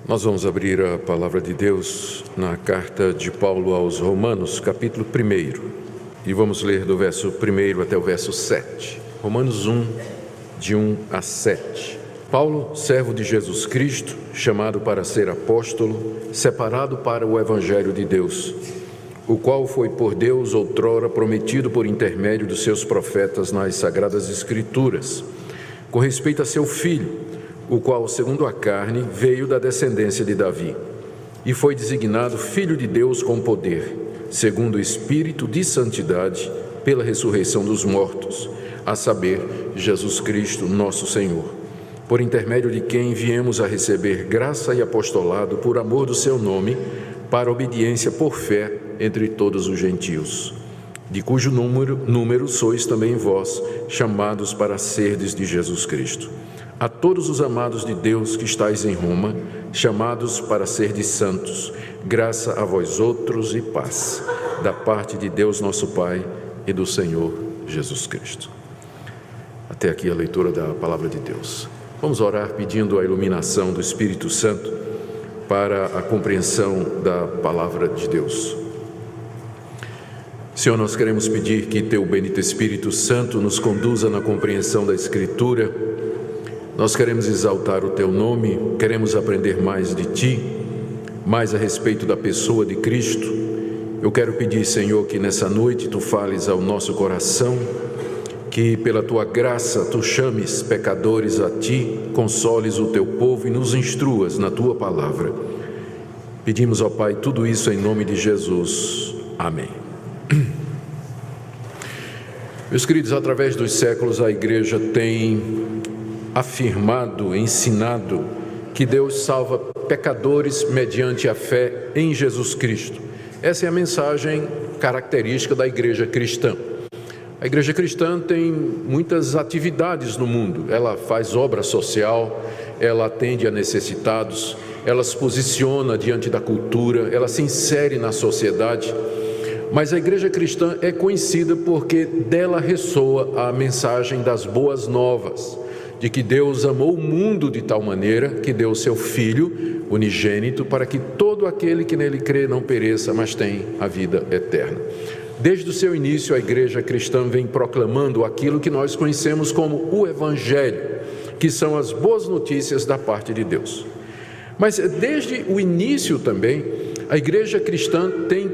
Nós vamos abrir a palavra de Deus na carta de Paulo aos Romanos, capítulo 1, e vamos ler do verso 1 até o verso 7. Romanos 1, de 1 a 7. Paulo, servo de Jesus Cristo, chamado para ser apóstolo, separado para o Evangelho de Deus, o qual foi por Deus outrora prometido por intermédio dos seus profetas nas Sagradas Escrituras, com respeito a seu Filho, o qual, segundo a carne, veio da descendência de Davi, e foi designado Filho de Deus com poder, segundo o Espírito de santidade, pela ressurreição dos mortos, a saber, Jesus Cristo, nosso Senhor, por intermédio de quem viemos a receber graça e apostolado por amor do seu nome, para obediência por fé entre todos os gentios, de cujo número sois também vós, chamados para serdes de Jesus Cristo. A todos os amados de Deus que estáis em Roma, chamados para serdes santos, graça a vós outros e paz, da parte de Deus nosso Pai e do Senhor Jesus Cristo. Até aqui a leitura da palavra de Deus. Vamos orar pedindo a iluminação do Espírito Santo para a compreensão da palavra de Deus. Senhor, nós queremos pedir que Teu bendito Espírito Santo nos conduza na compreensão da Escritura. Nós queremos exaltar o Teu nome, queremos aprender mais de Ti, mais a respeito da pessoa de Cristo. Eu quero pedir, Senhor, que nessa noite Tu fales ao nosso coração, que pela Tua graça Tu chames pecadores a Ti, consoles o Teu povo e nos instruas na Tua palavra. Pedimos, ó Pai, tudo isso em nome de Jesus. Amém. Meus queridos, através dos séculos a Igreja tem afirmado, ensinado que Deus salva pecadores mediante a fé em Jesus Cristo. Essa é a mensagem característica da Igreja cristã. A Igreja cristã tem muitas atividades no mundo. Ela faz obra social, ela atende a necessitados, ela se posiciona diante da cultura, ela se insere na sociedade. Mas a Igreja cristã é conhecida porque dela ressoa a mensagem das boas novas, de que Deus amou o mundo de tal maneira que deu o seu Filho unigênito para que todo aquele que nele crê não pereça, mas tenha a vida eterna. Desde o seu início, a Igreja cristã vem proclamando aquilo que nós conhecemos como o Evangelho, que são as boas notícias da parte de Deus. Mas desde o início também, a Igreja cristã tem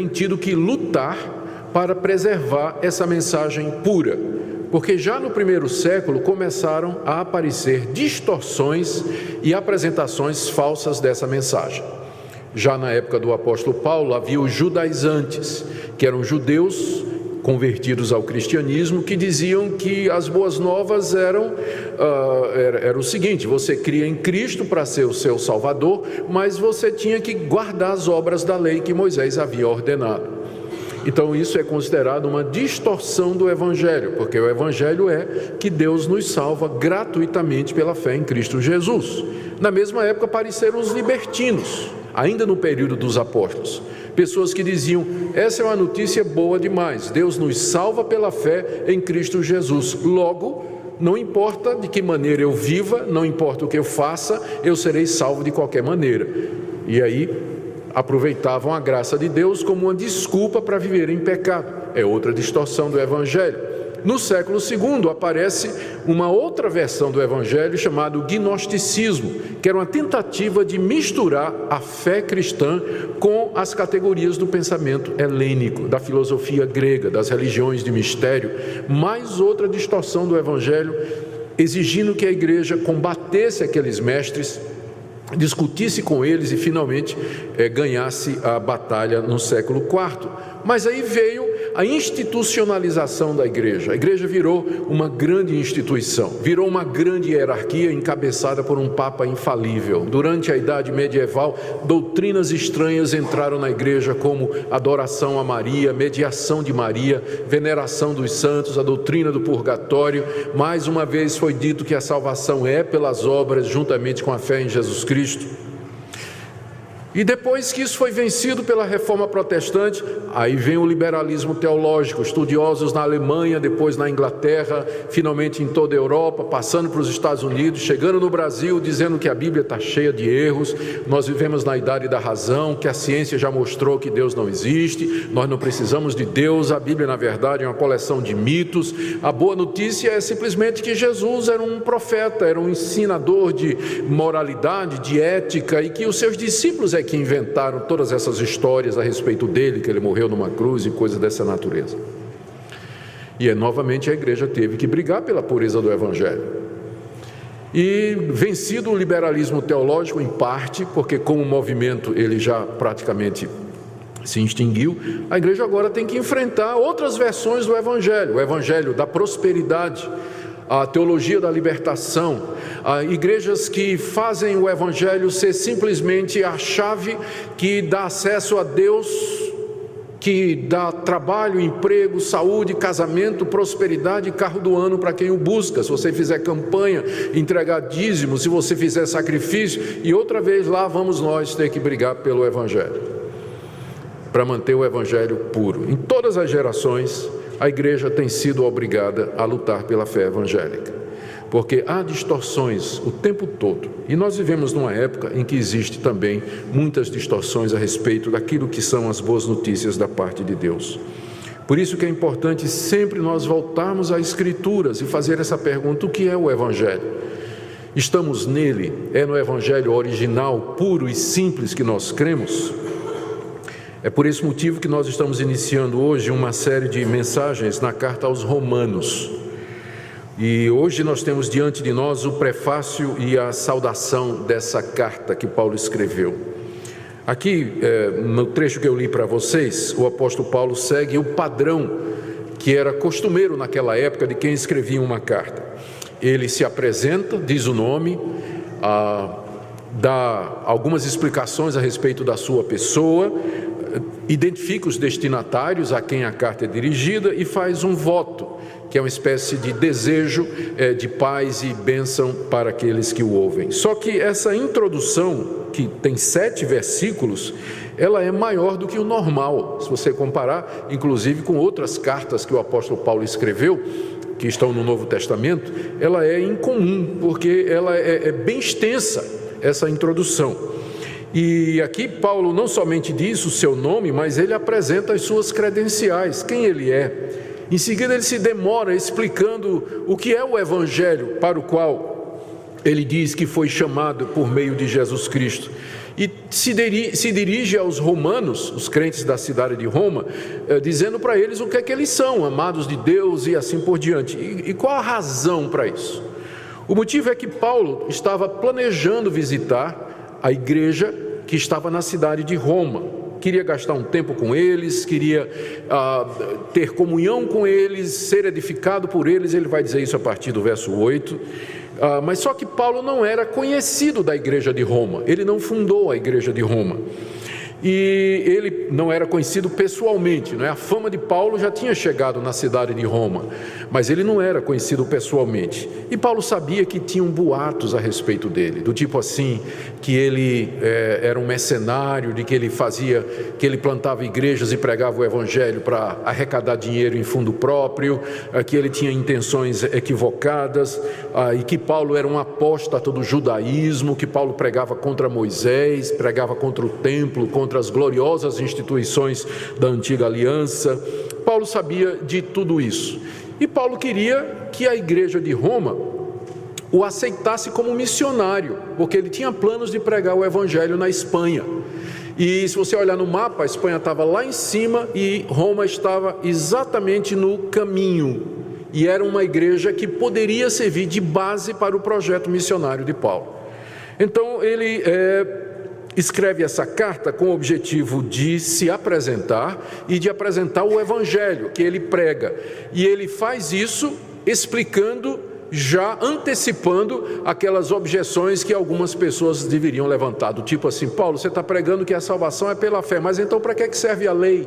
tido que lutar para preservar essa mensagem pura, porque já no primeiro século começaram a aparecer distorções e apresentações falsas dessa mensagem. Já na época do apóstolo Paulo havia os judaizantes, que eram judeus convertidos ao cristianismo, que diziam que as boas novas era o seguinte: você cria em Cristo para ser o seu Salvador, mas você tinha que guardar as obras da lei que Moisés havia ordenado. Então isso é considerado uma distorção do Evangelho, porque o Evangelho é que Deus nos salva gratuitamente pela fé em Cristo Jesus. Na mesma época apareceram os libertinos, ainda no período dos apóstolos. Pessoas que diziam: essa é uma notícia boa demais, Deus nos salva pela fé em Cristo Jesus. Logo, não importa de que maneira eu viva, não importa o que eu faça, eu serei salvo de qualquer maneira. E aí aproveitavam a graça de Deus como uma desculpa para viver em pecado. É outra distorção do Evangelho. No século II aparece uma outra versão do Evangelho chamada gnosticismo, que era uma tentativa de misturar a fé cristã com as categorias do pensamento helênico, da filosofia grega, das religiões de mistério. Mais outra distorção do Evangelho, exigindo que a igreja combatesse aqueles mestres, discutisse com eles e finalmente ganhasse a batalha no século IV. Mas aí veio a institucionalização da igreja. A igreja virou uma grande instituição, virou uma grande hierarquia encabeçada por um papa infalível. Durante a Idade Medieval, doutrinas estranhas entraram na igreja, como adoração a Maria, mediação de Maria, veneração dos santos, a doutrina do purgatório. Mais uma vez foi dito que a salvação é pelas obras, juntamente com a fé em Jesus Cristo. E depois que isso foi vencido pela Reforma Protestante, aí vem o liberalismo teológico, estudiosos na Alemanha, depois na Inglaterra, finalmente em toda a Europa, passando para os Estados Unidos, chegando no Brasil, dizendo que a Bíblia está cheia de erros, nós vivemos na idade da razão, que a ciência já mostrou que Deus não existe, nós não precisamos de Deus, a Bíblia na verdade é uma coleção de mitos. A boa notícia é simplesmente que Jesus era um profeta, era um ensinador de moralidade, de ética, e que os seus discípulos que inventaram todas essas histórias a respeito dele, que ele morreu numa cruz e coisas dessa natureza. E novamente a igreja teve que brigar pela pureza do Evangelho. E vencido o liberalismo teológico, em parte, porque como movimento ele já praticamente se extinguiu, a igreja agora tem que enfrentar outras versões do Evangelho, o Evangelho da prosperidade, a teologia da libertação, igrejas que fazem o Evangelho ser simplesmente a chave que dá acesso a Deus, que dá trabalho, emprego, saúde, casamento, prosperidade e carro do ano para quem o busca. Se você fizer campanha, entregar dízimo, se você fizer sacrifício, e outra vez lá vamos nós ter que brigar pelo Evangelho, para manter o Evangelho puro. Em todas as gerações, a igreja tem sido obrigada a lutar pela fé evangélica, porque há distorções o tempo todo, e nós vivemos numa época em que existe também muitas distorções a respeito daquilo que são as boas notícias da parte de Deus. Por isso que é importante sempre nós voltarmos às Escrituras e fazer essa pergunta: o que é o Evangelho? Estamos nele? É no Evangelho original, puro e simples que nós cremos? É por esse motivo que nós estamos iniciando hoje uma série de mensagens na carta aos Romanos. E hoje nós temos diante de nós o prefácio e a saudação dessa carta que Paulo escreveu. Aqui, no trecho que eu li para vocês, o apóstolo Paulo segue o padrão que era costumeiro naquela época de quem escrevia uma carta. Ele se apresenta, diz o nome, dá algumas explicações a respeito da sua pessoa, identifica os destinatários a quem a carta é dirigida e faz um voto, que é uma espécie de desejo de paz e bênção para aqueles que o ouvem. Só que essa introdução, que tem 7 versículos, ela é maior do que o normal, se você comparar, inclusive, com outras cartas que o apóstolo Paulo escreveu, que estão no Novo Testamento. Ela é incomum, porque ela é bem extensa, essa introdução. E aqui Paulo não somente diz o seu nome, mas ele apresenta as suas credenciais, quem ele é. Em seguida ele se demora explicando o que é o Evangelho para o qual ele diz que foi chamado por meio de Jesus Cristo. E se dirige aos romanos, os crentes da cidade de Roma, dizendo para eles o que é que eles são, amados de Deus e assim por diante. E qual a razão para isso? O motivo é que Paulo estava planejando visitar a igreja que estava na cidade de Roma. Queria gastar um tempo com eles, queria ter comunhão com eles, ser edificado por eles. Ele vai dizer isso a partir do verso 8. Mas só que Paulo não era conhecido da igreja de Roma, ele não fundou a igreja de Roma. E ele não era conhecido pessoalmente, A fama de Paulo já tinha chegado na cidade de Roma, mas ele não era conhecido pessoalmente. E Paulo sabia que tinham boatos a respeito dele, do tipo assim, que ele era um mercenário, de que ele plantava igrejas e pregava o evangelho para arrecadar dinheiro em fundo próprio, que ele tinha intenções equivocadas, e que Paulo era um apóstata do judaísmo, que Paulo pregava contra Moisés, pregava contra o templo, contra as gloriosas instituições da antiga aliança. Paulo sabia de tudo isso. E Paulo queria que a igreja de Roma o aceitasse como missionário, porque ele tinha planos de pregar o evangelho na Espanha. E se você olhar no mapa, a Espanha estava lá em cima e Roma estava exatamente no caminho. E era uma igreja que poderia servir de base para o projeto missionário de Paulo. Então ele escreve essa carta com o objetivo de se apresentar e de apresentar o evangelho que ele prega. E ele faz isso explicando, já antecipando aquelas objeções que algumas pessoas deveriam levantar, do tipo assim: Paulo, você está pregando que a salvação é pela fé, mas então para que serve a lei?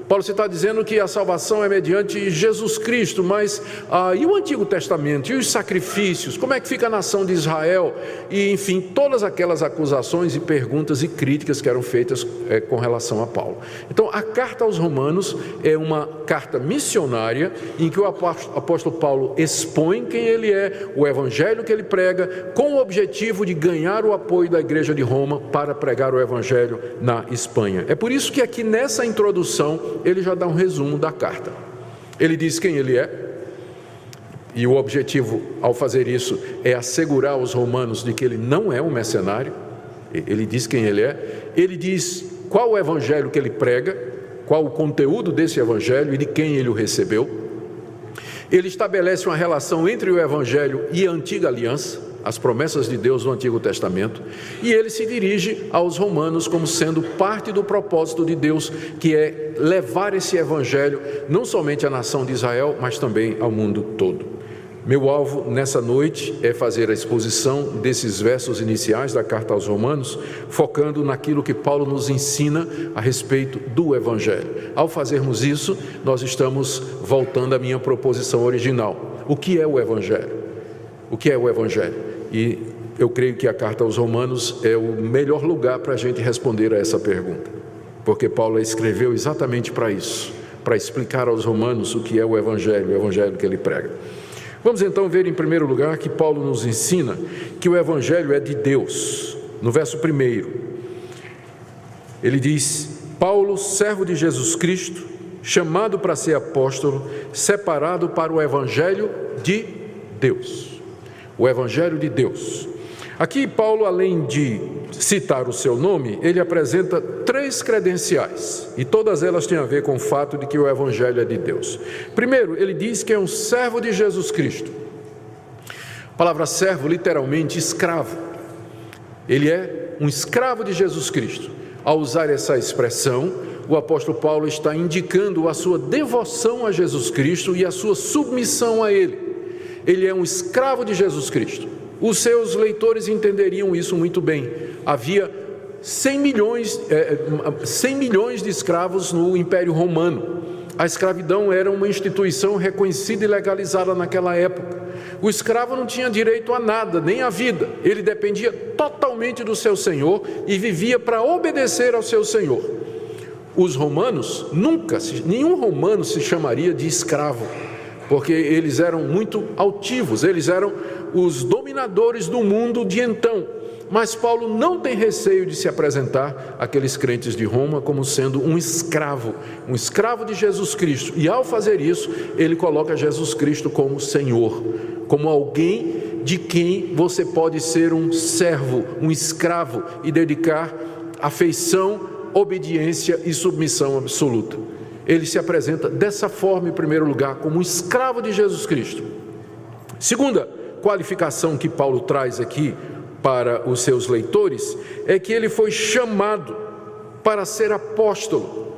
Paulo está dizendo que a salvação é mediante Jesus Cristo, mas e o Antigo Testamento, e os sacrifícios, como é que fica a nação de Israel? E enfim, todas aquelas acusações e perguntas e críticas que eram feitas com relação a Paulo. Então a carta aos Romanos é uma carta missionária, em que o apóstolo Paulo expõe quem ele é, o evangelho que ele prega, com o objetivo de ganhar o apoio da igreja de Roma para pregar o evangelho na Espanha. É por isso que aqui nessa introdução ele já dá um resumo da carta. Ele diz quem ele é, e o objetivo ao fazer isso é assegurar aos romanos de que ele não é um mercenário. Ele diz quem ele é, ele diz qual o evangelho que ele prega, qual o conteúdo desse evangelho e de quem ele o recebeu. Ele estabelece uma relação entre o evangelho e a antiga aliança, as promessas de Deus no Antigo Testamento, e ele se dirige aos romanos como sendo parte do propósito de Deus, que é levar esse evangelho não somente à nação de Israel, mas também ao mundo todo. Meu alvo nessa noite é fazer a exposição desses versos iniciais da carta aos Romanos, focando naquilo que Paulo nos ensina a respeito do evangelho. Ao fazermos isso, nós estamos voltando à minha proposição original. O que é o evangelho? O que é o evangelho? E eu creio que a carta aos Romanos é o melhor lugar para a gente responder a essa pergunta, porque Paulo escreveu exatamente para isso, para explicar aos romanos o que é o evangelho que ele prega. Vamos então ver em primeiro lugar que Paulo nos ensina que o evangelho é de Deus. No verso 1, ele diz: Paulo, servo de Jesus Cristo, chamado para ser apóstolo, separado para o evangelho de Deus. O evangelho de Deus. Aqui Paulo, além de citar o seu nome, ele apresenta 3 credenciais, e todas elas têm a ver com o fato de que o evangelho é de Deus. Primeiro, ele diz que é um servo de Jesus Cristo. A palavra servo, literalmente escravo. Ele é um escravo de Jesus Cristo. Ao usar essa expressão, o apóstolo Paulo está indicando a sua devoção a Jesus Cristo e a sua submissão a Ele. Ele é um escravo de Jesus Cristo. Os seus leitores entenderiam isso muito bem. Havia 100 milhões de escravos no Império Romano. A escravidão era uma instituição reconhecida e legalizada naquela época. O escravo não tinha direito a nada, nem à vida. Ele dependia totalmente do seu senhor e vivia para obedecer ao seu senhor. Os romanos, nenhum romano se chamaria de escravo, porque eles eram muito altivos, eles eram os dominadores do mundo de então. Mas Paulo não tem receio de se apresentar àqueles crentes de Roma como sendo um escravo de Jesus Cristo. E ao fazer isso, ele coloca Jesus Cristo como Senhor, como alguém de quem você pode ser um servo, um escravo e dedicar afeição, obediência e submissão absoluta. Ele se apresenta dessa forma, em primeiro lugar, como um escravo de Jesus Cristo. Segunda qualificação que Paulo traz aqui para os seus leitores é que ele foi chamado para ser apóstolo.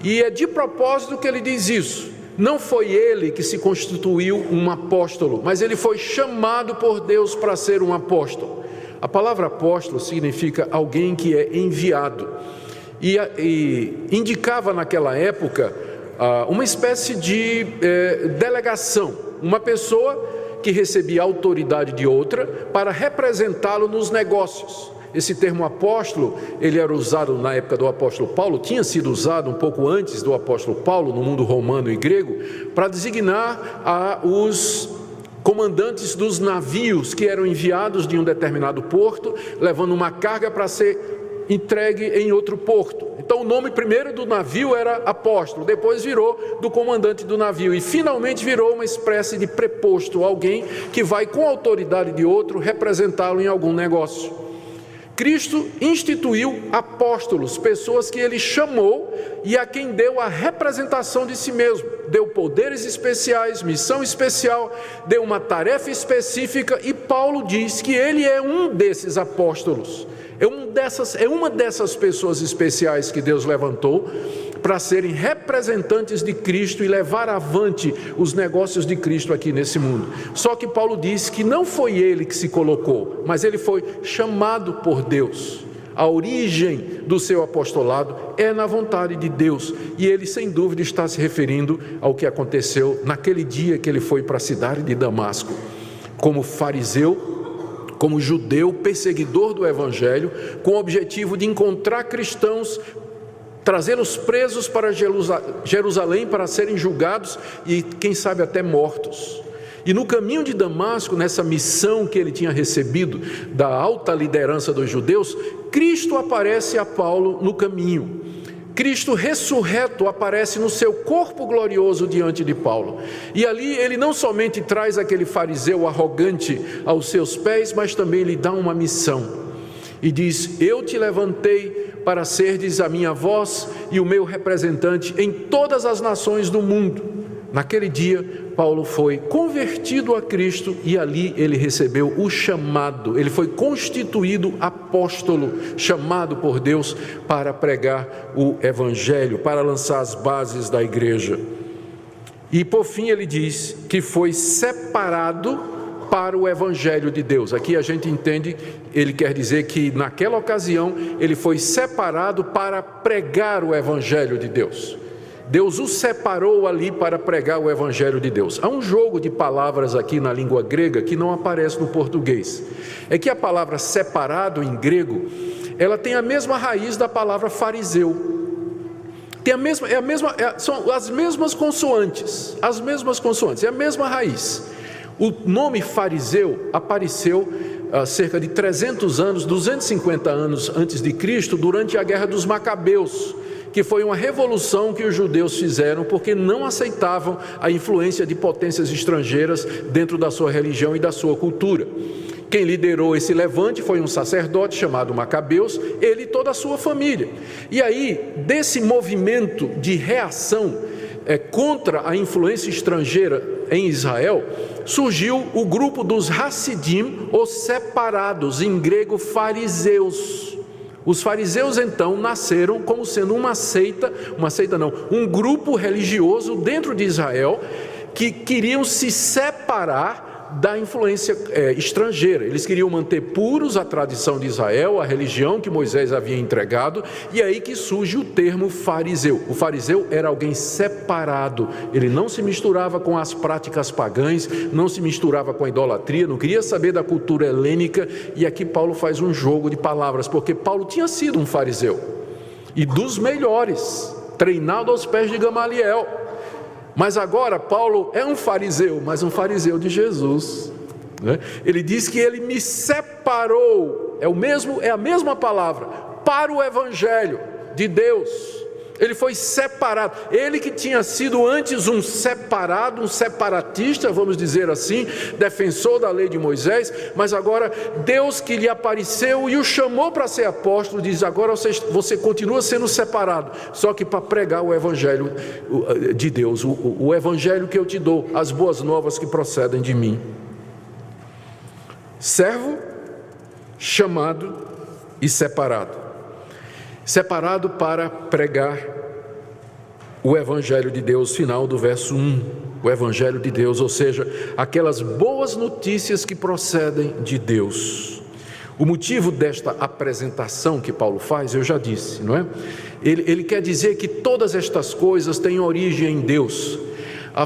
E é de propósito que ele diz isso. Não foi ele que se constituiu um apóstolo, mas ele foi chamado por Deus para ser um apóstolo. A palavra apóstolo significa alguém que é enviado. E indicava naquela época uma espécie de delegação, uma pessoa que recebia a autoridade de outra para representá-lo nos negócios. Esse termo apóstolo, ele era usado na época do apóstolo Paulo, tinha sido usado um pouco antes do apóstolo Paulo, no mundo romano e grego, para designar os comandantes dos navios que eram enviados de um determinado porto, levando uma carga para ser entregue em outro porto. Então o nome primeiro do navio era apóstolo, depois virou do comandante do navio e finalmente virou uma espécie de preposto, alguém que vai com a autoridade de outro representá-lo em algum negócio. Cristo instituiu apóstolos, pessoas que ele chamou e a quem deu a representação de si mesmo, deu poderes especiais, missão especial, deu uma tarefa específica, e Paulo diz que ele é um desses apóstolos. É uma dessas pessoas especiais que Deus levantou para serem representantes de Cristo e levar avante os negócios de Cristo aqui nesse mundo. Só que Paulo diz que não foi ele que se colocou, mas ele foi chamado por Deus. a origem do seu apostolado é na vontade de Deus, e ele sem dúvida está se referindo ao que aconteceu naquele dia que ele foi para a cidade de Damasco, como fariseu, como judeu, perseguidor do evangelho, com o objetivo de encontrar cristãos, trazê-los presos para Jerusalém para serem julgados e quem sabe até mortos. E no caminho de Damasco, nessa missão que ele tinha recebido da alta liderança dos judeus, Cristo aparece a Paulo no caminho. Cristo ressurreto aparece no seu corpo glorioso diante de Paulo. E ali ele não somente traz aquele fariseu arrogante aos seus pés, mas também lhe dá uma missão. E diz: eu te levantei para serdes a minha voz e o meu representante em todas as nações do mundo. Naquele dia, Paulo foi convertido a Cristo e ali ele recebeu o chamado. Ele foi constituído apóstolo, chamado por Deus para pregar o evangelho, para lançar as bases da igreja. E por fim ele diz que foi separado para o evangelho de Deus. Aqui a gente entende, ele quer dizer que naquela ocasião ele foi separado para pregar o evangelho de Deus. Deus o separou ali para pregar o evangelho de Deus. Há um jogo de palavras aqui na língua grega que não aparece no português. É que a palavra separado em grego, ela tem a mesma raiz da palavra fariseu. São as mesmas consoantes, é a mesma raiz. O nome fariseu apareceu cerca de 300 anos, 250 anos antes de Cristo, durante a Guerra dos Macabeus, que foi uma revolução que os judeus fizeram porque não aceitavam a influência de potências estrangeiras dentro da sua religião e da sua cultura. Quem liderou esse levante foi um sacerdote chamado Macabeus, ele e toda a sua família. E aí, desse movimento de reação contra a influência estrangeira em Israel, surgiu o grupo dos Hassidim, os separados, em grego fariseus. Os fariseus então nasceram como sendo um grupo religioso dentro de Israel que queriam se separar da influência estrangeira. Eles queriam manter puros a tradição de Israel, a religião que Moisés havia entregado, e aí que surge o termo fariseu. O fariseu era alguém separado, ele não se misturava com as práticas pagãs, não se misturava com a idolatria, não queria saber da cultura helênica, e aqui Paulo faz um jogo de palavras, porque Paulo tinha sido um fariseu, e dos melhores, treinado aos pés de Gamaliel. Mas agora Paulo é um fariseu, mas um fariseu de Jesus, né? Ele diz que ele me separou, é a mesma palavra, para o evangelho de Deus. Ele foi separado, ele que tinha sido antes um separado, um separatista, vamos dizer assim, defensor da lei de Moisés, mas agora Deus que lhe apareceu e o chamou para ser apóstolo, diz: agora você continua sendo separado, só que para pregar o evangelho de Deus, o evangelho que eu te dou, as boas novas que procedem de mim. Servo, chamado e separado. Separado para pregar o evangelho de Deus, final do verso 1, o evangelho de Deus, ou seja, aquelas boas notícias que procedem de Deus. O motivo desta apresentação que Paulo faz, eu já disse, não é? Ele quer dizer que todas estas coisas têm origem em Deus.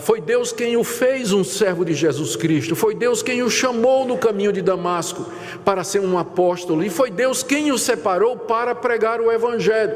Foi Deus quem o fez um servo de Jesus Cristo, foi Deus quem o chamou no caminho de Damasco para ser um apóstolo, e foi Deus quem o separou para pregar o evangelho.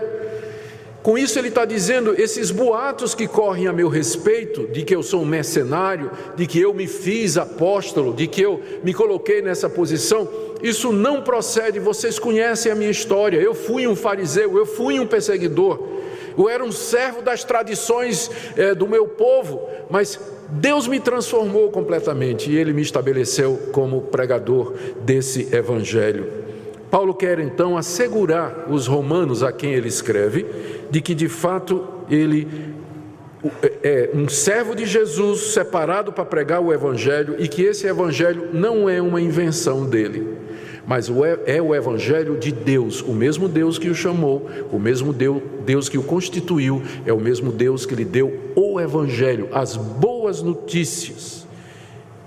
Com isso ele está dizendo, esses boatos que correm a meu respeito, de que eu sou um mercenário, de que eu me fiz apóstolo, de que eu me coloquei nessa posição, isso não procede. Vocês conhecem a minha história, eu fui um fariseu, eu fui um perseguidor, eu era um servo das tradições do meu povo, mas Deus me transformou completamente e Ele me estabeleceu como pregador desse evangelho. Paulo quer então assegurar os romanos a quem ele escreve, de que de fato ele é um servo de Jesus, separado para pregar o evangelho, e que esse evangelho não é uma invenção dele, mas é o evangelho de Deus, o mesmo Deus que o chamou, o mesmo Deus que o constituiu, é o mesmo Deus que lhe deu o evangelho, as boas notícias.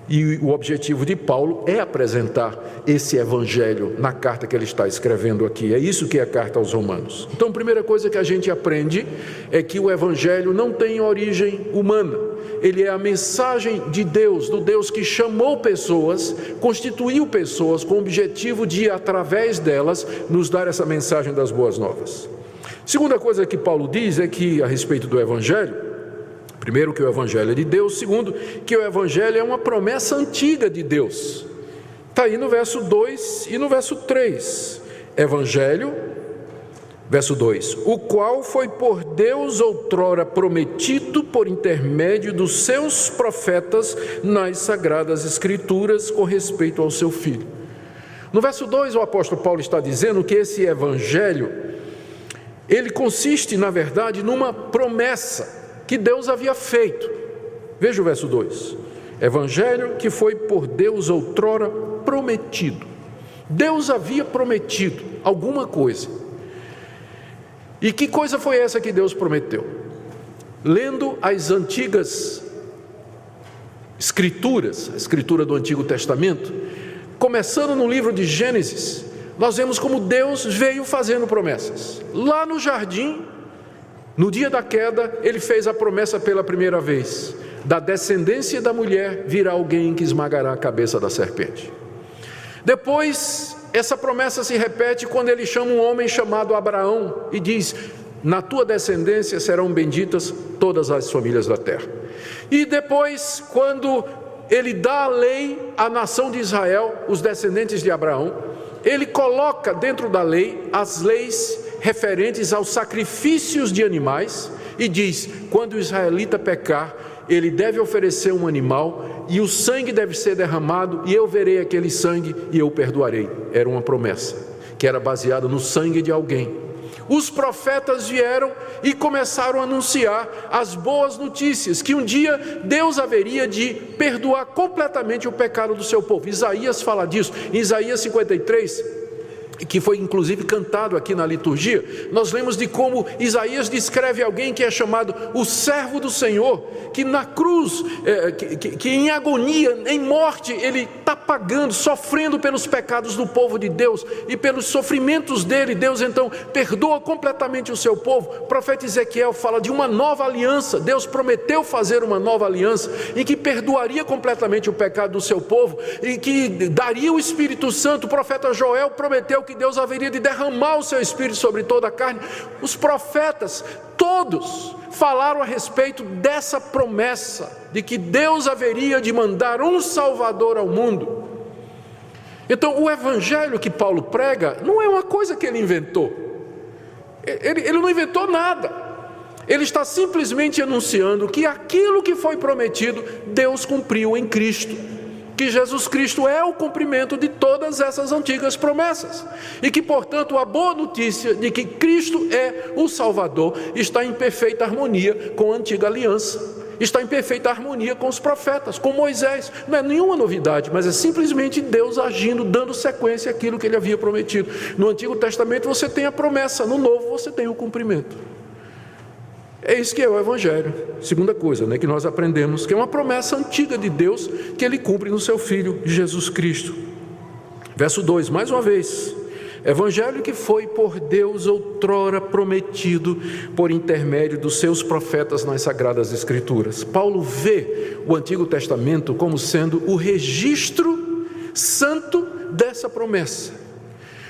E o objetivo de Paulo é apresentar esse evangelho na carta que ele está escrevendo aqui. É isso que é a carta aos Romanos. Então, a primeira coisa que a gente aprende é que o evangelho não tem origem humana. Ele é a mensagem de Deus, do Deus que chamou pessoas, constituiu pessoas com o objetivo de, através delas, nos dar essa mensagem das boas novas. Segunda coisa que Paulo diz é que, a respeito do evangelho, primeiro, que o evangelho é de Deus. Segundo, que o evangelho é uma promessa antiga de Deus. Está aí no verso 2 e no verso 3. Evangelho, verso 2: o qual foi por Deus outrora prometido por intermédio dos seus profetas nas sagradas escrituras com respeito ao seu Filho. No verso 2, o apóstolo Paulo está dizendo que esse evangelho, ele consiste, na verdade, numa promessa que Deus havia feito. Veja o verso 2: evangelho que foi por Deus outrora prometido. Deus havia prometido alguma coisa. E que coisa foi essa que Deus prometeu? Lendo as antigas escrituras, a escritura do Antigo Testamento, começando no livro de Gênesis, nós vemos como Deus veio fazendo promessas. Lá no jardim, no dia da queda, ele fez a promessa pela primeira vez: da descendência da mulher virá alguém que esmagará a cabeça da serpente. Depois, essa promessa se repete quando ele chama um homem chamado Abraão e diz: na tua descendência serão benditas todas as famílias da terra. E depois, quando ele dá a lei à nação de Israel, os descendentes de Abraão, ele coloca dentro da lei as leis referentes aos sacrifícios de animais e diz: quando o israelita pecar, ele deve oferecer um animal e o sangue deve ser derramado, e eu verei aquele sangue e eu perdoarei. Era uma promessa que era baseada no sangue de alguém. Os profetas vieram e começaram a anunciar as boas notícias, que um dia Deus haveria de perdoar completamente o pecado do seu povo. Isaías fala disso. Em Isaías 53, que foi inclusive cantado aqui na liturgia, nós lemos de como Isaías descreve alguém que é chamado o servo do Senhor, que na cruz, que em agonia, em morte, ele está pagando, sofrendo pelos pecados do povo de Deus, e pelos sofrimentos dele, Deus então perdoa completamente o seu povo. O profeta Ezequiel fala de uma nova aliança. Deus prometeu fazer uma nova aliança, em que perdoaria completamente o pecado do seu povo, e que daria o Espírito Santo. O profeta Joel prometeu que Deus haveria de derramar o seu Espírito sobre toda a carne. Os profetas, todos, falaram a respeito dessa promessa, de que Deus haveria de mandar um Salvador ao mundo. Então, o evangelho que Paulo prega não é uma coisa que ele inventou. Ele não inventou nada. Ele está simplesmente anunciando que aquilo que foi prometido, Deus cumpriu em Cristo. Que Jesus Cristo é o cumprimento de todas essas antigas promessas. E que, portanto, a boa notícia de que Cristo é o Salvador está em perfeita harmonia com a antiga aliança. Está em perfeita harmonia com os profetas, com Moisés. Não é nenhuma novidade, mas é simplesmente Deus agindo, dando sequência àquilo que ele havia prometido. No Antigo Testamento você tem a promessa, no Novo você tem o cumprimento. É isso que é o evangelho. Segunda coisa, que nós aprendemos, que é uma promessa antiga de Deus, que ele cumpre no seu Filho, Jesus Cristo. Verso 2, mais uma vez: evangelho que foi por Deus outrora prometido por intermédio dos seus profetas nas Sagradas Escrituras. Paulo vê o Antigo Testamento como sendo o registro santo dessa promessa.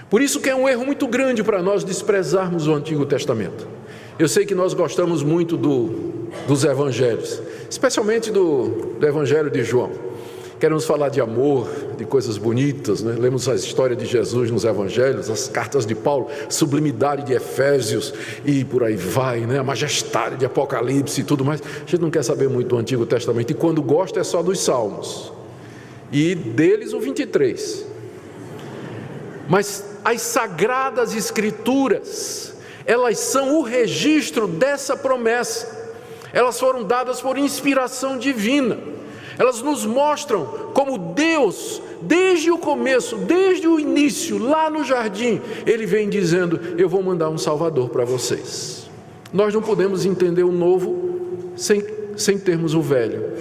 Por isso que é um erro muito grande para nós desprezarmos o Antigo Testamento. Eu sei que nós gostamos muito dos evangelhos, especialmente do evangelho de João. Queremos falar de amor, de coisas bonitas, Lemos a história de Jesus nos evangelhos, as cartas de Paulo, sublimidade de Efésios e por aí vai, A majestade de Apocalipse e tudo mais. A gente não quer saber muito do Antigo Testamento, e quando gosta é só dos Salmos, e deles o 23. Mas as Sagradas Escrituras, elas são o registro dessa promessa. Elas foram dadas por inspiração divina. Elas nos mostram como Deus, desde o começo, desde o início, lá no jardim, Ele vem dizendo: eu vou mandar um Salvador para vocês. Nós não podemos entender o novo sem termos o velho.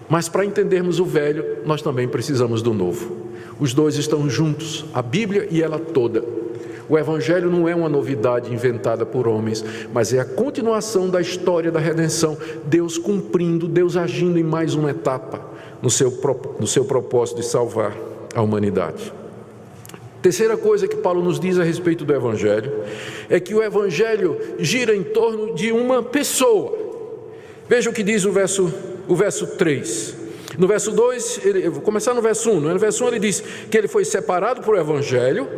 Mas para entendermos o velho, nós também precisamos do novo. Os dois estão juntos, a Bíblia e ela toda. O Evangelho não é uma novidade inventada por homens, mas é a continuação da história da redenção, Deus cumprindo, Deus agindo em mais uma etapa no seu propósito de salvar a humanidade. Terceira coisa que Paulo nos diz a respeito do Evangelho é que o Evangelho gira em torno de uma pessoa. Veja o que diz o verso 3. No verso 2, eu vou começar no verso 1. No verso 1 ele diz que ele foi separado por Evangelho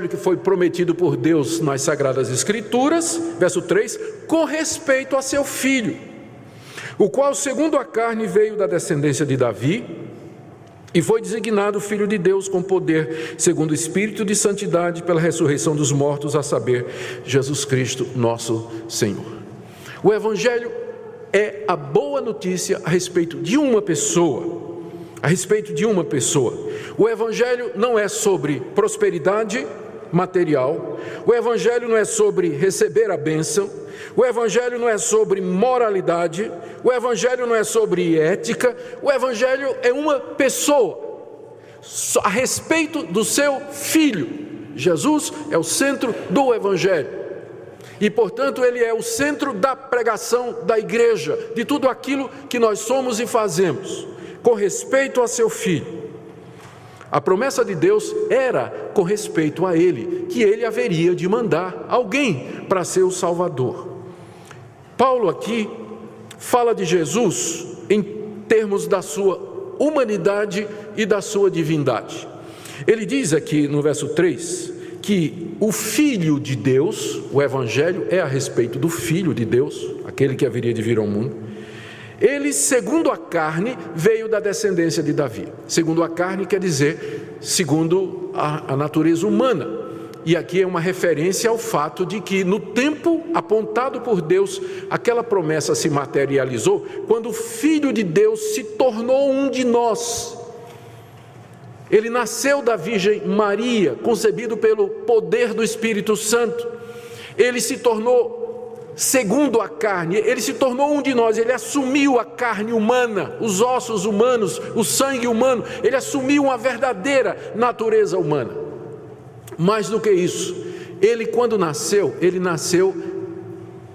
que foi prometido por Deus nas Sagradas Escrituras. Verso 3, com respeito a seu filho, o qual segundo a carne veio da descendência de Davi, e foi designado Filho de Deus com poder, segundo o Espírito de santidade, pela ressurreição dos mortos, a saber, Jesus Cristo, nosso Senhor. O Evangelho é a boa notícia a respeito de uma pessoa. A respeito de uma pessoa. O Evangelho não é sobre prosperidade material. O Evangelho não é sobre receber a bênção. O Evangelho não é sobre moralidade. O Evangelho não é sobre ética. O Evangelho é uma pessoa. A respeito do seu Filho. Jesus é o centro do Evangelho. E, portanto, ele é o centro da pregação da igreja, de tudo aquilo que nós somos e fazemos, com respeito a seu Filho. A promessa de Deus era com respeito a ele, que ele haveria de mandar alguém para ser o Salvador. Paulo aqui fala de Jesus em termos da sua humanidade e da sua divindade. Ele diz aqui no verso 3, que o Filho de Deus, o Evangelho é a respeito do Filho de Deus, aquele que haveria de vir ao mundo. Ele, segundo a carne, veio da descendência de Davi. Segundo a carne quer dizer, segundo a natureza humana. E aqui é uma referência ao fato de que no tempo apontado por Deus, aquela promessa se materializou quando o Filho de Deus se tornou um de nós. Ele nasceu da Virgem Maria, concebido pelo poder do Espírito Santo. Ele se tornou, segundo a carne, ele se tornou um de nós. Ele assumiu a carne humana, os ossos humanos, o sangue humano. Ele assumiu uma verdadeira natureza humana. Mais do que isso, ele quando nasceu, ele nasceu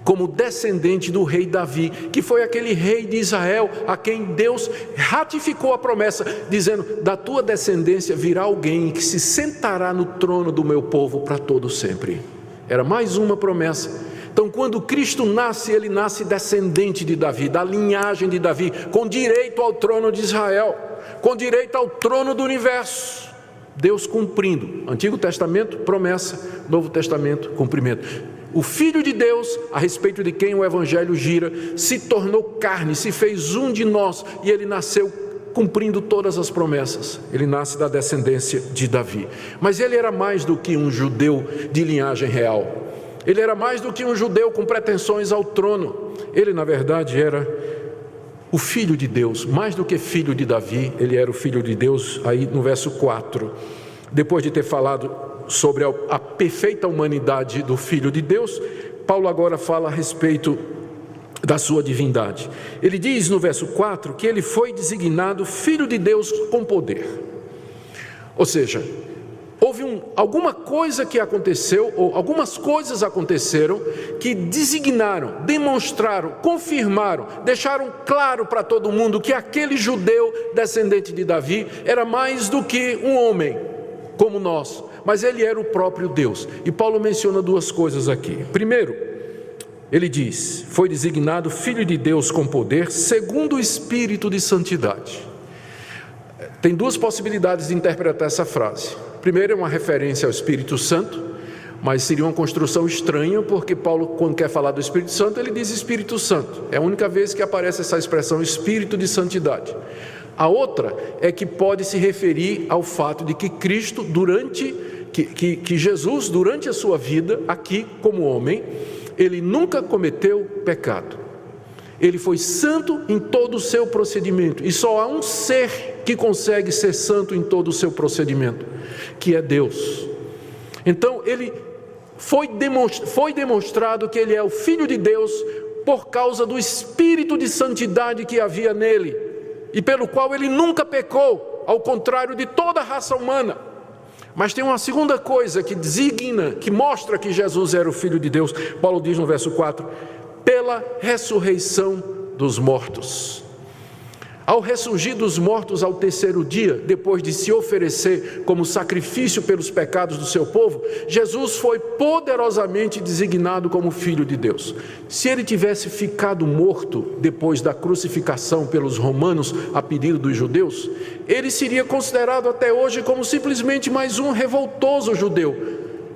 como descendente do rei Davi, que foi aquele rei de Israel, a quem Deus ratificou a promessa, dizendo, da tua descendência virá alguém que se sentará no trono do meu povo para todo sempre. Era mais uma promessa. Então, quando Cristo nasce, ele nasce descendente de Davi, da linhagem de Davi, com direito ao trono de Israel, com direito ao trono do universo. Deus cumprindo, Antigo Testamento, promessa, Novo Testamento, cumprimento. O Filho de Deus, a respeito de quem o Evangelho gira, se tornou carne, se fez um de nós, e ele nasceu cumprindo todas as promessas. Ele nasce da descendência de Davi. Mas ele era mais do que um judeu de linhagem real. Ele era mais do que um judeu com pretensões ao trono. Ele, na verdade, era o Filho de Deus, mais do que filho de Davi, ele era o Filho de Deus, aí no verso 4. Depois de ter falado sobre a perfeita humanidade do Filho de Deus, Paulo agora fala a respeito da sua divindade. Ele diz no verso 4 que ele foi designado Filho de Deus com poder. Ou seja, houve alguma coisa que aconteceu, ou algumas coisas aconteceram que designaram, demonstraram, confirmaram, deixaram claro para todo mundo que aquele judeu descendente de Davi era mais do que um homem como nós, mas ele era o próprio Deus. E Paulo menciona duas coisas aqui. Primeiro, ele diz, foi designado Filho de Deus com poder, segundo o Espírito de santidade. Tem duas possibilidades de interpretar essa frase. Primeiro é uma referência ao Espírito Santo, mas seria uma construção estranha, porque Paulo, quando quer falar do Espírito Santo, ele diz Espírito Santo. É a única vez que aparece essa expressão Espírito de santidade. A outra é que pode se referir ao fato de que Cristo, que Jesus, durante a sua vida, aqui como homem, ele nunca cometeu pecado. Ele foi santo em todo o seu procedimento, e só há um ser que consegue ser santo em todo o seu procedimento, que é Deus. Então ele foi demonstrado que ele é o Filho de Deus por causa do Espírito de santidade que havia nele. e pelo qual ele nunca pecou, ao contrário de toda a raça humana. Mas tem uma segunda coisa que designa, que mostra que Jesus era o Filho de Deus. Paulo diz no verso 4, pela ressurreição dos mortos. Ao ressurgir dos mortos ao terceiro dia, depois de se oferecer como sacrifício pelos pecados do seu povo, Jesus foi poderosamente designado como Filho de Deus. Se ele tivesse ficado morto depois da crucificação pelos romanos a pedido dos judeus, ele seria considerado até hoje como simplesmente mais um revoltoso judeu,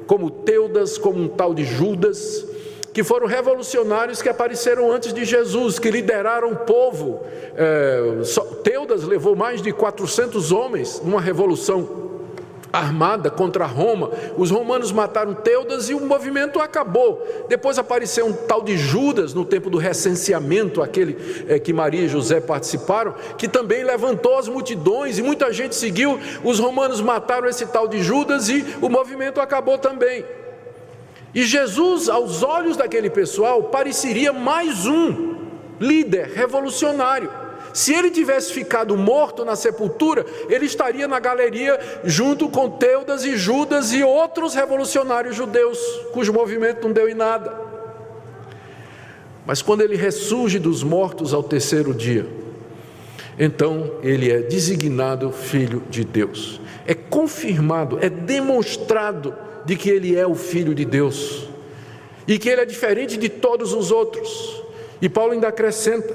como Teudas, como um tal de Judas, que foram revolucionários que apareceram antes de Jesus, que lideraram o povo. Teudas levou mais de 400 homens numa revolução armada contra Roma. Os romanos mataram Teudas e o movimento acabou. Depois apareceu um tal de Judas no tempo do recenseamento, aquele que Maria e José participaram, que também levantou as multidões e muita gente seguiu. Os romanos mataram esse tal de Judas e o movimento acabou também. E Jesus, aos olhos daquele pessoal, pareceria mais um líder revolucionário. Se ele tivesse ficado morto na sepultura, ele estaria na galeria junto com Teudas e Judas e outros revolucionários judeus, cujo movimento não deu em nada. Mas quando ele ressurge dos mortos ao terceiro dia, então ele é designado Filho de Deus. É confirmado, é demonstrado de que ele é o Filho de Deus e que ele é diferente de todos os outros. E Paulo ainda acrescenta,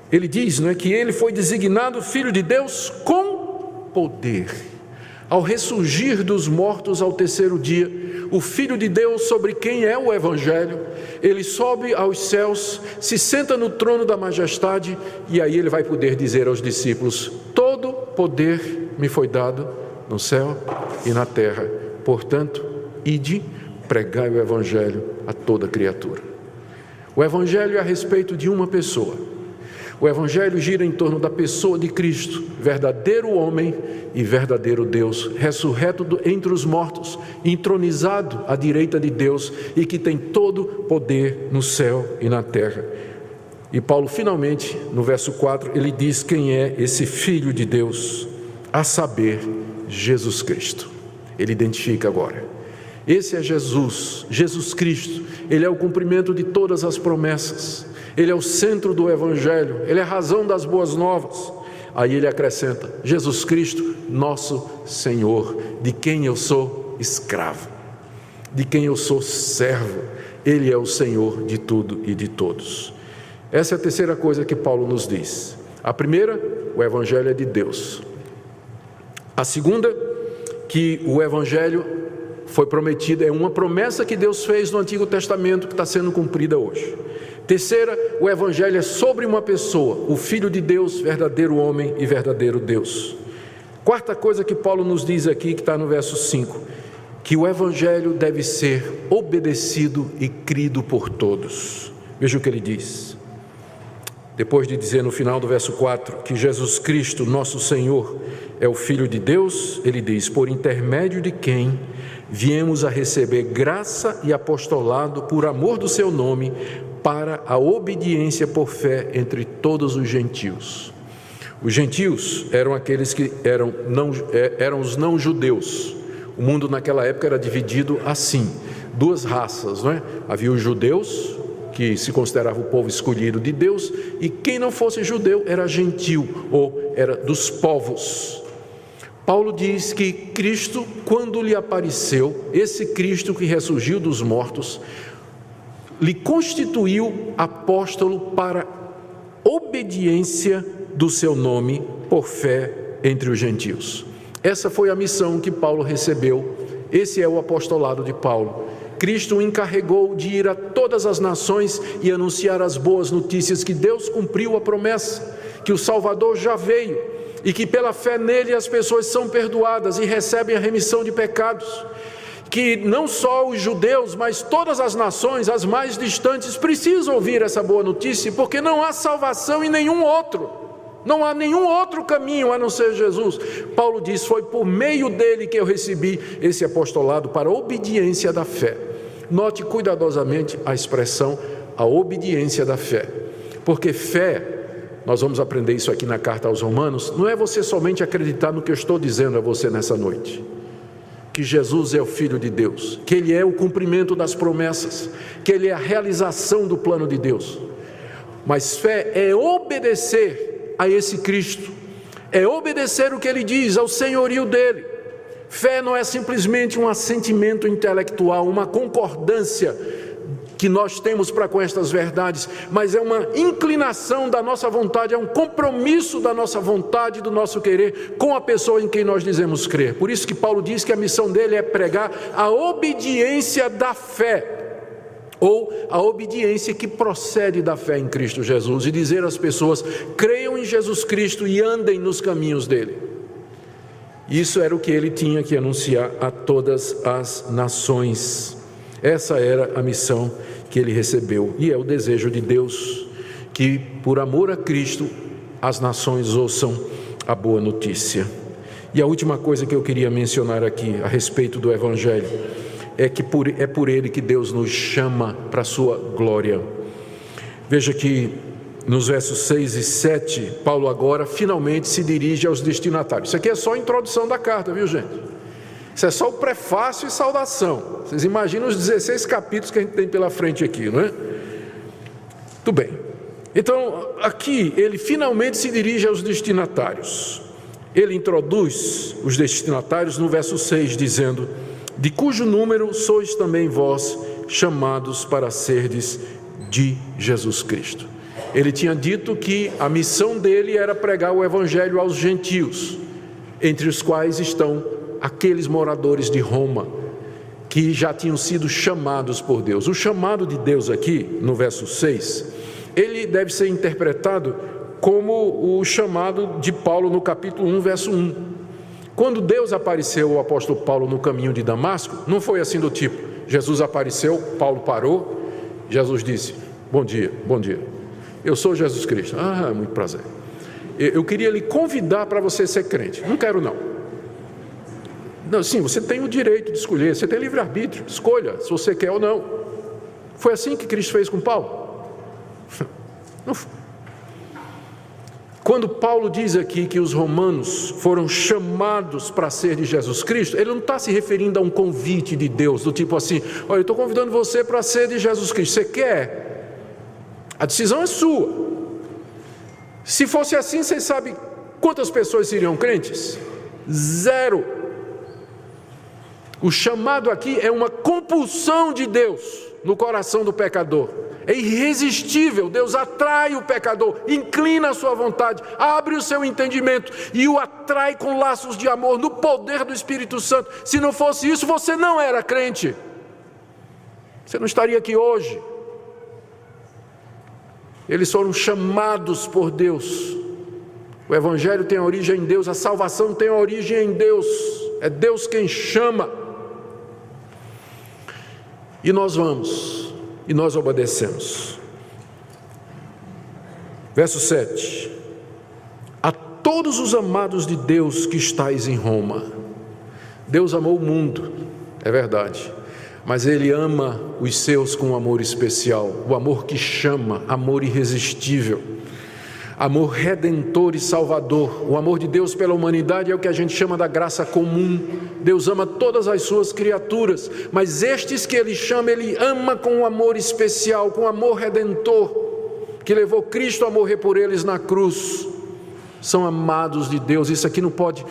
ele diz, que ele foi designado Filho de Deus com poder. Ao ressurgir dos mortos ao terceiro dia, o Filho de Deus, sobre quem é o Evangelho, ele sobe aos céus, se senta no trono da majestade, e aí ele vai poder dizer aos discípulos, todo poder me foi dado no céu e na terra. Portanto, ide, pregai o Evangelho a toda criatura. O Evangelho é a respeito de uma pessoa. O Evangelho gira em torno da pessoa de Cristo, verdadeiro homem e verdadeiro Deus, ressurreto entre os mortos, entronizado à direita de Deus e que tem todo poder no céu e na terra. E Paulo, finalmente, no verso 4, ele diz quem é esse Filho de Deus, a saber, Jesus Cristo. Ele identifica agora. Esse é Jesus, Jesus Cristo. Ele é o cumprimento de todas as promessas. Ele é o centro do Evangelho. Ele é a razão das boas novas. Aí ele acrescenta, Jesus Cristo, nosso Senhor, de quem eu sou escravo, de quem eu sou servo. Ele é o Senhor de tudo e de todos. Essa é a terceira coisa que Paulo nos diz. A primeira, o Evangelho é de Deus. A segunda, que o Evangelho foi prometido, é uma promessa que Deus fez no Antigo Testamento que está sendo cumprida hoje. Terceira, o Evangelho é sobre uma pessoa, o Filho de Deus, verdadeiro homem e verdadeiro Deus. Quarta coisa que Paulo nos diz aqui, que está no verso 5, que o Evangelho deve ser obedecido e crido por todos. Veja o que ele diz. Depois de dizer no final do verso 4 que Jesus Cristo, nosso Senhor, é o Filho de Deus, ele diz, por intermédio de quem viemos a receber graça e apostolado por amor do seu nome, para a obediência por fé entre todos os gentios. Os gentios eram aqueles que eram os não-judeus. O mundo naquela época era dividido assim, duas raças, não é? Havia os judeus, que se considerava o povo escolhido de Deus, e quem não fosse judeu era gentil, ou era dos povos. Paulo diz que Cristo, quando lhe apareceu, esse Cristo que ressurgiu dos mortos, lhe constituiu apóstolo para obediência do seu nome por fé entre os gentios. Essa foi a missão que Paulo recebeu, esse é o apostolado de Paulo. Cristo o encarregou de ir a todas as nações e anunciar as boas notícias que Deus cumpriu a promessa, que o Salvador já veio e que pela fé nele as pessoas são perdoadas e recebem a remissão de pecados, que não só os judeus, mas todas as nações, as mais distantes, precisam ouvir essa boa notícia, porque não há salvação em nenhum outro, não há nenhum outro caminho a não ser Jesus. Paulo diz, foi por meio dele que eu recebi esse apostolado para a obediência da fé. Note cuidadosamente a expressão, a obediência da fé, porque fé, nós vamos aprender isso aqui na carta aos Romanos, não é você somente acreditar no que eu estou dizendo a você nessa noite, que Jesus é o Filho de Deus, que Ele é o cumprimento das promessas, que Ele é a realização do plano de Deus, mas fé é obedecer a esse Cristo, é obedecer o que Ele diz, ao senhorio dEle. Fé não é simplesmente um assentimento intelectual, uma concordância que nós temos para com estas verdades, mas é uma inclinação da nossa vontade, é um compromisso da nossa vontade, do nosso querer com a pessoa em quem nós dizemos crer. Por isso que Paulo diz que a missão dele é pregar a obediência da fé, ou a obediência que procede da fé em Cristo Jesus, e dizer às pessoas: creiam em Jesus Cristo e andem nos caminhos dele. Isso era o que ele tinha que anunciar a todas as nações. Essa era a missão que ele recebeu, e é o desejo de Deus que, por amor a Cristo, as nações ouçam a boa notícia. E a última coisa que eu queria mencionar aqui a respeito do Evangelho é que é por ele que Deus nos chama para a sua glória. Veja que nos versos 6 e 7, Paulo agora finalmente se dirige aos destinatários. Isso aqui é só a introdução da carta, viu, gente? Isso é só o prefácio e saudação. Vocês imaginam os 16 capítulos que a gente tem pela frente aqui, não é? Tudo bem. Então, aqui ele finalmente se dirige aos destinatários. Ele introduz os destinatários no verso 6, dizendo: de cujo número sois também vós chamados para serdes de Jesus Cristo. Ele tinha dito que a missão dele era pregar o Evangelho aos gentios, entre os quais estão aqueles moradores de Roma, que já tinham sido chamados por Deus. O chamado de Deus aqui, no verso 6, ele deve ser interpretado como o chamado de Paulo no capítulo 1, verso 1. Quando Deus apareceu ao apóstolo Paulo no caminho de Damasco, não foi assim do tipo: Jesus apareceu, Paulo parou, Jesus disse: bom dia, eu sou Jesus Cristo. Ah, muito prazer. Eu queria lhe convidar para você ser crente. Não quero não. Não, sim, você tem o direito de escolher, você tem livre-arbítrio, escolha se você quer ou não. Foi assim que Cristo fez com Paulo? Não foi. Quando Paulo diz aqui que os romanos foram chamados para ser de Jesus Cristo, ele não está se referindo a um convite de Deus, do tipo assim: olha, eu estou convidando você para ser de Jesus Cristo, você quer? A decisão é sua. Se fosse assim, vocês sabem quantas pessoas seriam crentes? 0. O chamado aqui é uma compulsão de Deus no coração do pecador. É irresistível. Deus atrai o pecador, inclina a sua vontade, abre o seu entendimento e o atrai com laços de amor no poder do Espírito Santo. Se não fosse isso, você não era crente, você não estaria aqui hoje. Eles foram chamados por Deus. O Evangelho tem origem em Deus, a salvação tem origem em Deus, é Deus quem chama. E nós vamos, e nós obedecemos. Verso 7: a todos os amados de Deus que estáis em Roma. Deus amou o mundo, é verdade, mas Ele ama os seus com um amor especial, o amor que chama, amor irresistível, amor redentor e salvador. O amor de Deus pela humanidade é o que a gente chama da graça comum. Deus ama todas as suas criaturas, mas estes que Ele chama, Ele ama com um amor especial, com um amor redentor, que levou Cristo a morrer por eles na cruz. São amados de Deus. Isso aqui não pode...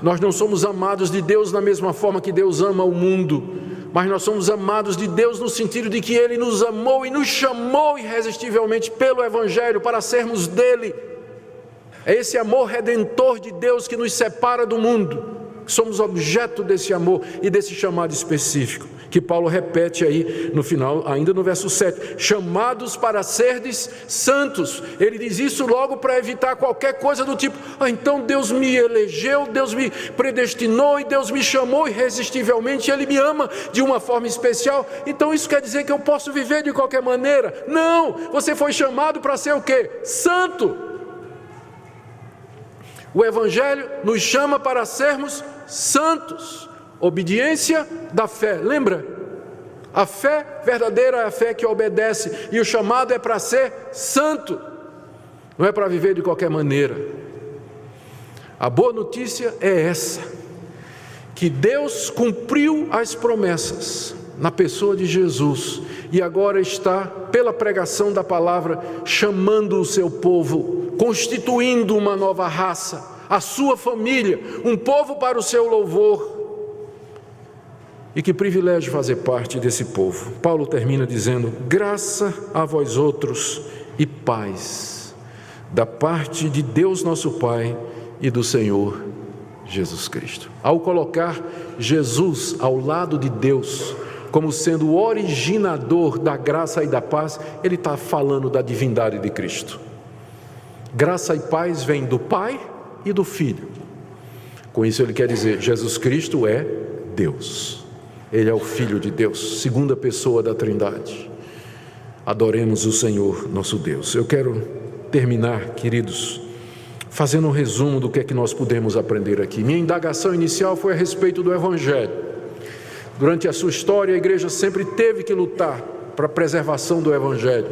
Nós não somos amados de Deus da mesma forma que Deus ama o mundo, mas nós somos amados de Deus no sentido de que Ele nos amou e nos chamou irresistivelmente pelo Evangelho para sermos dEle. É esse amor redentor de Deus que nos separa do mundo. Somos objeto desse amor e desse chamado específico, que Paulo repete aí no final, ainda no verso 7, chamados para serdes santos. Ele diz isso logo para evitar qualquer coisa do tipo: então Deus me elegeu, Deus me predestinou e Deus me chamou irresistivelmente, Ele me ama de uma forma especial, então isso quer dizer que eu posso viver de qualquer maneira? Não, você foi chamado para ser o quê? Santo. O Evangelho nos chama para sermos santos. Obediência da fé, lembra? A fé verdadeira é a fé que obedece, e o chamado é para ser santo. não é para viver de qualquer maneira. A boa notícia é essa, que Deus cumpriu as promessas na pessoa de Jesus, e agora está, pela pregação da palavra, chamando o seu povo, constituindo uma nova raça, a sua família, um povo para o seu louvor. E que privilégio fazer parte desse povo. Paulo termina dizendo: graça a vós outros e paz, da parte de Deus nosso Pai e do Senhor Jesus Cristo. Ao colocar Jesus ao lado de Deus, como sendo o originador da graça e da paz, ele está falando da divindade de Cristo. Graça e paz vêm do Pai e do Filho. Com isso ele quer dizer, Jesus Cristo é Deus. Ele é o Filho de Deus, segunda pessoa da Trindade. Adoremos o Senhor nosso Deus. Eu quero terminar, queridos, fazendo um resumo do que é que nós podemos aprender aqui. Minha indagação inicial foi a respeito do Evangelho. Durante a sua história, a igreja sempre teve que lutar para a preservação do Evangelho.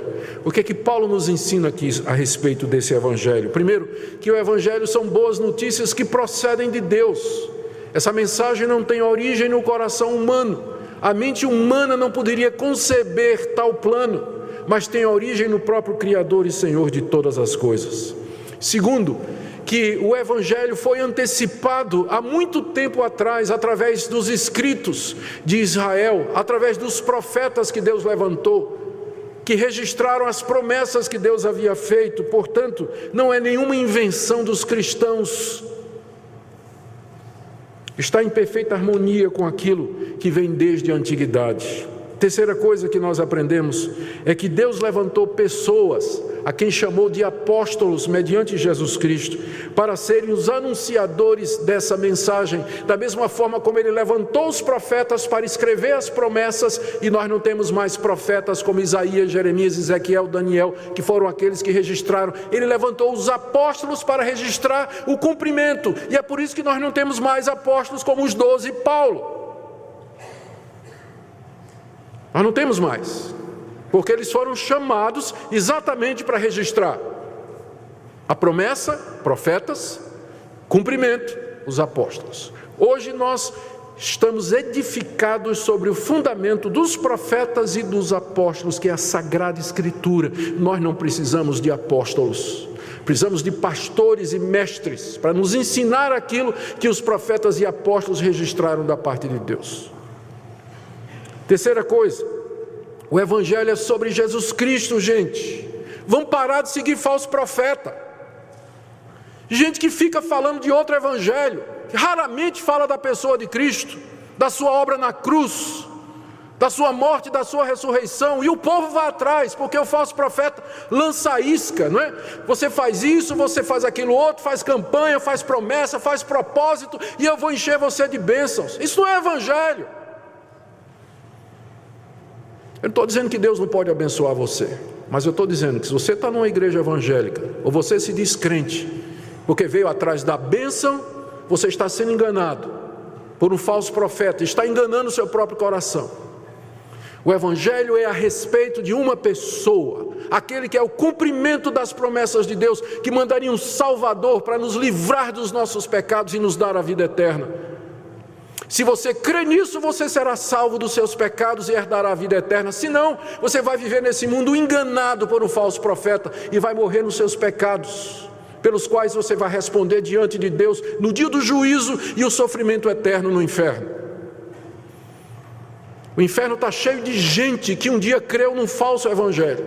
O que é que Paulo nos ensina aqui a respeito desse Evangelho? Primeiro, que o Evangelho são boas notícias que procedem de Deus. Essa mensagem não tem origem no coração humano. A mente humana não poderia conceber tal plano, mas tem origem no próprio Criador e Senhor de todas as coisas. Segundo, que o Evangelho foi antecipado há muito tempo atrás, através dos escritos de Israel, através dos profetas que Deus levantou, que registraram as promessas que Deus havia feito. Portanto, não é nenhuma invenção dos cristãos. Está em perfeita harmonia com aquilo que vem desde a antiguidade. Terceira coisa que nós aprendemos é que Deus levantou pessoas, a quem chamou de apóstolos mediante Jesus Cristo, para serem os anunciadores dessa mensagem, da mesma forma como Ele levantou os profetas para escrever as promessas, e nós não temos mais profetas como Isaías, Jeremias, Ezequiel, Daniel, que foram aqueles que registraram. Ele levantou os apóstolos para registrar o cumprimento, e é por isso que nós não temos mais apóstolos como os 12 e Paulo. Nós não temos mais, porque eles foram chamados exatamente para registrar a promessa, profetas, cumprimento, os apóstolos. Hoje nós estamos edificados sobre o fundamento dos profetas e dos apóstolos, que é a Sagrada Escritura. Nós não precisamos de apóstolos, precisamos de pastores e mestres para nos ensinar aquilo que os profetas e apóstolos registraram da parte de Deus. Terceira coisa, o Evangelho é sobre Jesus Cristo, gente. Vamos parar de seguir falso profeta. Gente que fica falando de outro Evangelho, que raramente fala da pessoa de Cristo, da sua obra na cruz, da sua morte, da sua ressurreição, e o povo vai atrás, porque o falso profeta lança isca, não é? Você faz isso, você faz aquilo outro, faz campanha, faz promessa, faz propósito, e eu vou encher você de bênçãos. Isso não é Evangelho. Eu não estou dizendo que Deus não pode abençoar você, mas eu estou dizendo que se você está numa igreja evangélica, ou você se diz crente, porque veio atrás da bênção, você está sendo enganado por um falso profeta, está enganando o seu próprio coração. O Evangelho é a respeito de uma pessoa, aquele que é o cumprimento das promessas de Deus, que mandaria um Salvador para nos livrar dos nossos pecados e nos dar a vida eterna. Se você crê nisso, você será salvo dos seus pecados e herdará a vida eterna. Se não, você vai viver nesse mundo enganado por um falso profeta e vai morrer nos seus pecados, pelos quais você vai responder diante de Deus no dia do juízo e o sofrimento eterno no inferno. O inferno está cheio de gente que um dia creu num falso evangelho.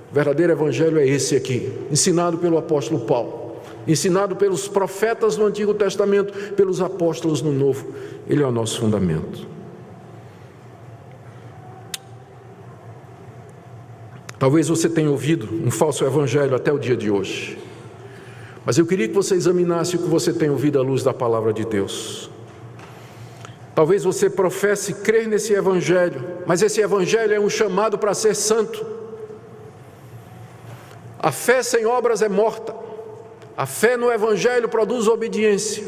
O verdadeiro evangelho é esse aqui, ensinado pelo apóstolo Paulo, ensinado pelos profetas no Antigo Testamento, pelos apóstolos no Novo. Ele é o nosso fundamento. Talvez você tenha ouvido um falso evangelho até o dia de hoje, mas eu queria que você examinasse o que você tem ouvido à luz da palavra de Deus. Talvez você professe crer nesse evangelho, mas esse evangelho é um chamado para ser santo. A fé sem obras é morta. A fé no evangelho produz obediência.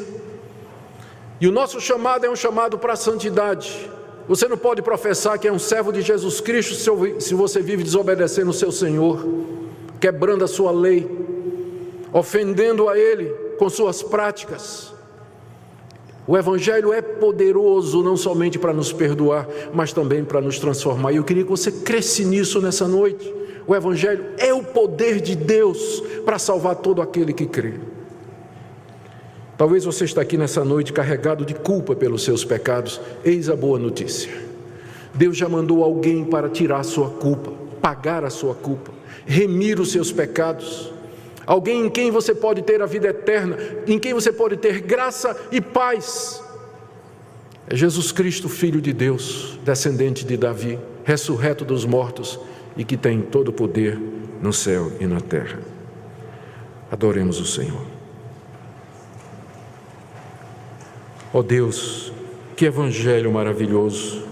E o nosso chamado é um chamado para a santidade. Você não pode professar que é um servo de Jesus Cristo se você vive desobedecendo o seu Senhor, quebrando a sua lei. ofendendo a Ele com suas práticas. O Evangelho é poderoso não somente para nos perdoar, mas também para nos transformar. E eu queria que você cresce nisso nessa noite. O Evangelho é o poder de Deus para salvar todo aquele que crê. Talvez você está aqui nessa noite carregado de culpa pelos seus pecados. Eis a boa notícia. Deus já mandou alguém para tirar a sua culpa, pagar a sua culpa, remir os seus pecados. Alguém em quem você pode ter a vida eterna, em quem você pode ter graça e paz. É Jesus Cristo, Filho de Deus, descendente de Davi, ressurreto dos mortos e que tem todo o poder no céu e na terra. Adoremos o Senhor. Ó Deus, que evangelho maravilhoso!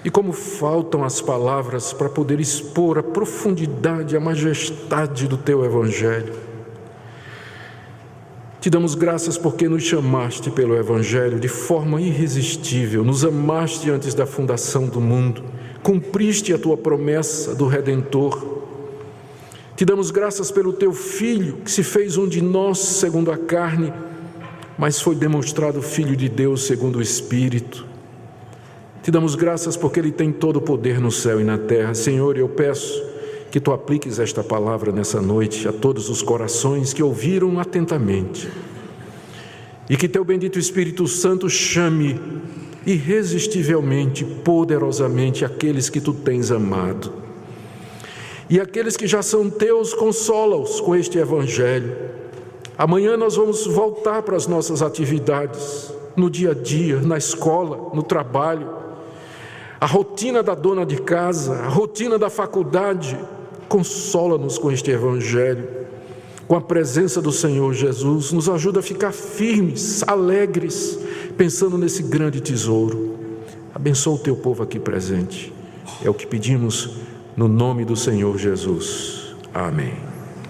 E como faltam as palavras para poder expor a profundidade, a majestade do Teu Evangelho. Te damos graças porque nos chamaste pelo Evangelho de forma irresistível, nos amaste antes da fundação do mundo, cumpriste a Tua promessa do Redentor. Te damos graças pelo Teu Filho, que se fez um de nós segundo a carne, mas foi demonstrado Filho de Deus segundo o Espírito. Te damos graças porque Ele tem todo o poder no céu e na terra. Senhor, eu peço que Tu apliques esta palavra nessa noite a todos os corações que ouviram atentamente. E que Teu bendito Espírito Santo chame irresistivelmente, poderosamente aqueles que Tu tens amado. E aqueles que já são Teus, consola-os com este Evangelho. Amanhã nós vamos voltar para as nossas atividades, no dia a dia, na escola, no trabalho. A rotina da dona de casa, a rotina da faculdade, consola-nos com este Evangelho, com a presença do Senhor Jesus, nos ajuda a ficar firmes, alegres, pensando nesse grande tesouro. Abençoa o Teu povo aqui presente, é o que pedimos no nome do Senhor Jesus. Amém.